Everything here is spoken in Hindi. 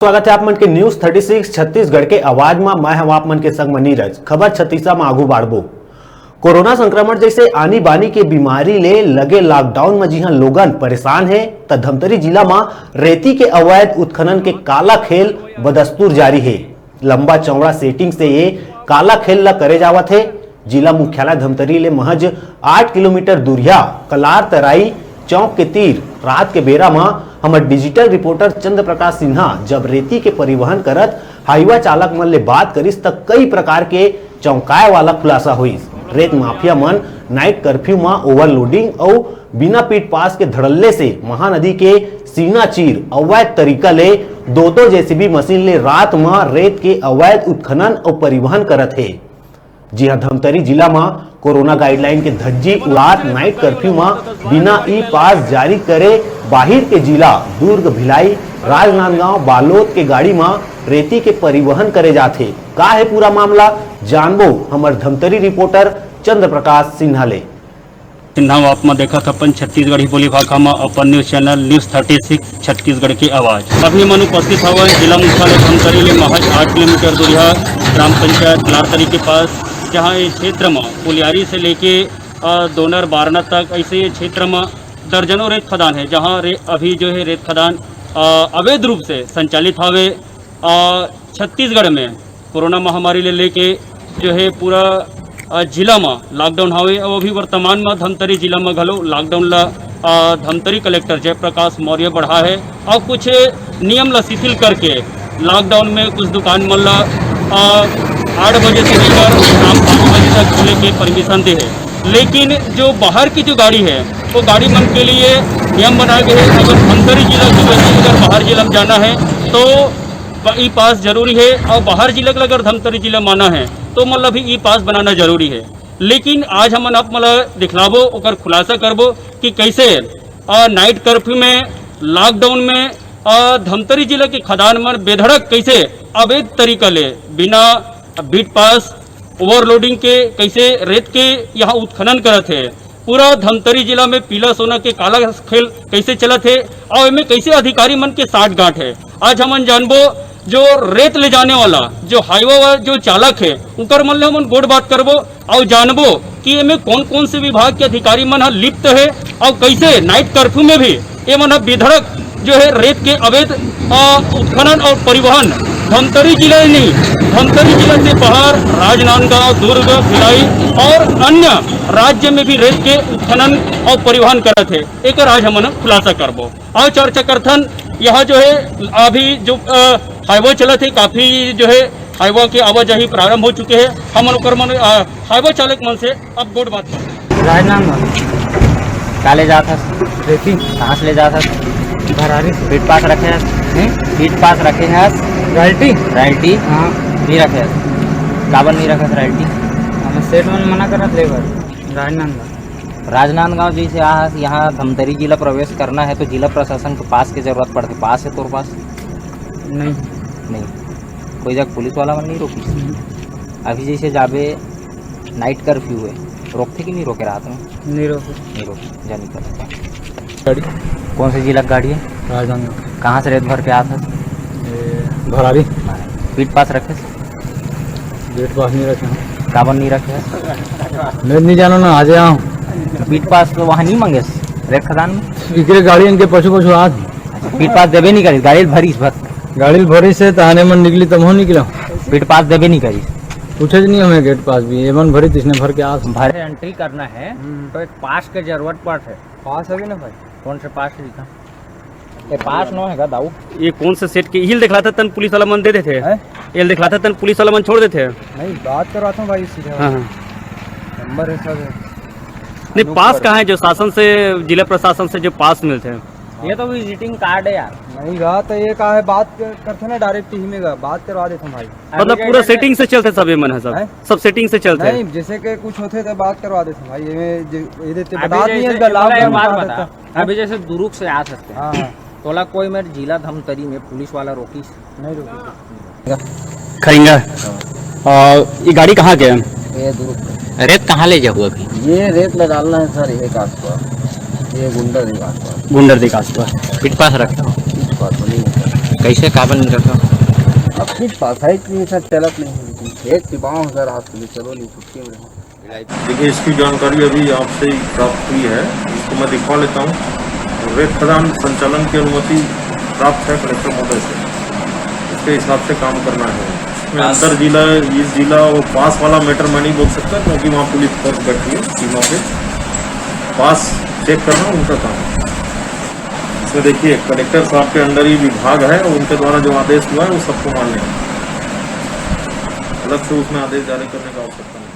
स्वागत है आप मन के न्यूज 36 छत्तीसगढ़ के आवाज में मैं हम आप मन के संग में नीरज। खबर छत्तीसा में आगू बाढ़बो। कोरोना संक्रमण जैसे आनी बानी के बीमारी ले लगे लॉकडाउन में जिहां लोगन परेशान है त धमतरी जिला में रेती के अवैध उत्खनन के काला खेल बदस्तूर जारी है। लंबा चौड़ा सेटिंग से ये काला खेल ला करे जावत है। जिला मुख्यालय धमतरी ले महज 8 किलोमीटर दूरिया कलार तराई चौक के तीर रात के बेरा में हमारे डिजिटल रिपोर्टर चंद्र प्रकाश सिन्हा जब रेती के परिवहन करत हाईवा चालक मन ले बात करिस तक कई प्रकार के चौंकाए वाला खुलासा हुई। रेत माफिया मन नाइट कर्फ्यू में ओवरलोडिंग और बिना पीट पास के धड़ल्ले से महानदी के सीना चीर अवैध तरीका ले दो जेसीबी मशीन ले रात में रेत के अवैध उत्खनन और परिवहन करत है। जी हाँ, धमतरी जिला में कोरोना गाइडलाइन के धज्जी उड़ात नाइट कर्फ्यू में बिना ई पास जारी करे बाहर के जिला दुर्ग, भिलाई, राजनांदगांव, बालोद के गाड़ी में रेती के परिवहन करे जाते। का है पूरा मामला जानबो हमार धमतरी रिपोर्टर चंद्र प्रकाश सिन्हा ले। सिन्हा आप में देखा था अपन छत्तीसगढ़ी बोली भाषा में अपन न्यूज चैनल न्यूज 36 छत्तीसगढ़ की आवाज। अभी मन उपस्थित हुआ जिला मुख्यालय धमतरी ले महज 8 किलोमीटर दूरिया ग्राम पंचायत लारतरी के पास, जहाँ इस क्षेत्र में पुलियारी से लेके दोनर बारना तक ऐसे क्षेत्र में दर्जनों रेत खदान है, जहाँ अभी जो है रेत खदान अवैध रूप से संचालित हवे। छत्तीसगढ़ में कोरोना महामारी ले लेके जो है पूरा जिला में लॉकडाउन हवे और अभी वर्तमान में धमतरी जिला में घलो लॉकडाउन ला धमतरी कलेक्टर जयप्रकाश मौर्य बढ़ा है और कुछ नियम ला शिथिल करके लॉकडाउन में कुछ दुकान मन ला 8 बजे से लेकर शाम 5 बजे तक खुले के परमिशन दे है। लेकिन जो बाहर की जो गाड़ी है वो गाड़ी मन के लिए नियम बनाए गए हैं। अगर धमतरी जिला की वजह से अगर बाहर जिला में जाना है तो ई पास जरूरी है और बाहर जिला का अगर धमतरी जिला माना है तो मतलब भी ई पास बनाना जरूरी है। लेकिन आज हम आप मतलब दिखलाबो और खुलासा करबो कि कैसे नाइट कर्फ्यू में लॉकडाउन में धमतरी जिला के खदान में बेधड़क कैसे अवैध तरीका ले बिना बीट पास ओवरलोडिंग के कैसे रेत के यहाँ उत्खनन करत है। पूरा धमतरी जिला में पीला सोना के काला खेल कैसे चलत है और इनमें कैसे अधिकारी मन के साठ गांठ है। आज हम जानबो जो रेत ले जाने वाला जो हाईवा जो चालक है उनकर मन ले हम गोड़ बात करबो और जानबो कि इनमें कौन कौन से विभाग के अधिकारी मन लिप्त है और कैसे नाइट कर्फ्यू में भी ये मन बेधड़क जो है रेत के अवैध उत्खनन और परिवहन धमतरी जिले नहीं, धमतरी जिले से बाहर राजनांदगांव, दुर्ग, भिलाई और अन्य राज्य में भी रेत के उत्खनन और परिवहन करते हैं। एक आज हम खुलासा करबो और चर्चा करथन। यह जो है अभी जो हाईवा चलत है काफी जो है हाईवा के आवाजाही प्रारंभ हो चुके हैं। हम हाईवा चालक मन से अब गोड़ बात कर राजनांदगांव काले जाता रेती कहाँ से ले जाता भरारी पीट पास रखे हैं, पीट पास रखे हैं रॉयल्टी हाँ नहीं रखे हैं। काबर नहीं रखे रॉयल्टी हमें सेठ में मना करत लेबर राजनांदगांव जैसे यहाँ धमतरी जिला प्रवेश करना है तो जिला प्रशासन के पास की जरूरत पड़ती। पास है तोर पास नहीं कोई जगह पुलिस वाला मन नहीं रोकी। अभी जैसे जाबे नाइट कर्फ्यू है रोकते कि नहीं रोके रात में नहीं रोके जा निकल गाड़ी। कौन से जिला की गाड़ी है? राजनांदगांव। कहाँ से रेत भर के आता भरारी पीट पास रखे पीट पास नहीं रखे काबर नहीं रखे मैं नहीं जानो ना आज यहाँ पीट पास तो वहाँ नहीं मांगे रेत खदान में गाड़ी इनके पशु आज पीट पास देवे नहीं करी गाड़ी भरी से तहाने मन निकली तब हो निकला पीट पास देवे नहीं करी पूछे नहीं हमें गेट पास भी एवन भरी इसने भर के आज भरे एंट्री करना है तो एक पास की जरूरत पड़ है। पास है ना भाई कौन से पास लिखा ये पास नो है दाऊ ये कौन से सेट के हिल दिखलाता तन पुलिस वाला मन दे देते हैं ये दिखलाता तन पुलिस वाला मन छोड़ देते हैं। नहीं बात करवाता हूँ भाई सीधा हाँ नंबर है सब नहीं पास कहाँ है जो शासन से जिला प्रशासन से जो पास मिलते हैं? ये तो विजिटिंग कार्ड है यार। नहीं गा तो ये कहा है बात करते ना डायरेक्ट ही में बात करवा देता हूँ भाई। मतलब पूरा सेटिंग से चलते सब ये मन है सब सेटिंग से चलते हैं। नहीं जैसे कि कुछ होते तो बात करवा देते भाई ये देते बता नहीं है। अभी जैसे दुरुक से आ सकते हैं तोला कोई मेरे जिला धमतरी में पुलिस वाला रोकी नहीं रोकी खरींगा। ये गाड़ी कहाँ के है? ये दुरुक रेत कहाँ ले जाओ अभी? ये रेत में डालना है सर। ये काट ये गुंडर गुंडर दिखास पर पीट पास रखा नहीं कैसे काबल नहीं रखा? अब फिर पासाई के साथ चलत नहीं है, लेकिन एक दबाव सर आपके लिए चलो नहीं छुट्टी में रहो। देखिए, इसकी जानकारी अभी आपसे ही प्राप्त हुई है, इसको मैं दिखा लेता हूँ। रेत खदान संचालन की अनुमति प्राप्त है कलेक्टर महोदय से, उसके हिसाब से काम करना है। इसमें अंतर जिला, इस जिला वो पास वाला मैटर मैं नहीं बोल सकता, क्योंकि वहाँ पुलिस फोर्स बैठी है सीमा पे, पास चेक करना उनका काम है। इसमें देखिए, कलेक्टर साहब के अंडर ही विभाग है और उनके द्वारा जो आदेश हुआ है वो सबको मान्य है, अलग से उसमें आदेश जारी करने का आवश्यकता नहीं।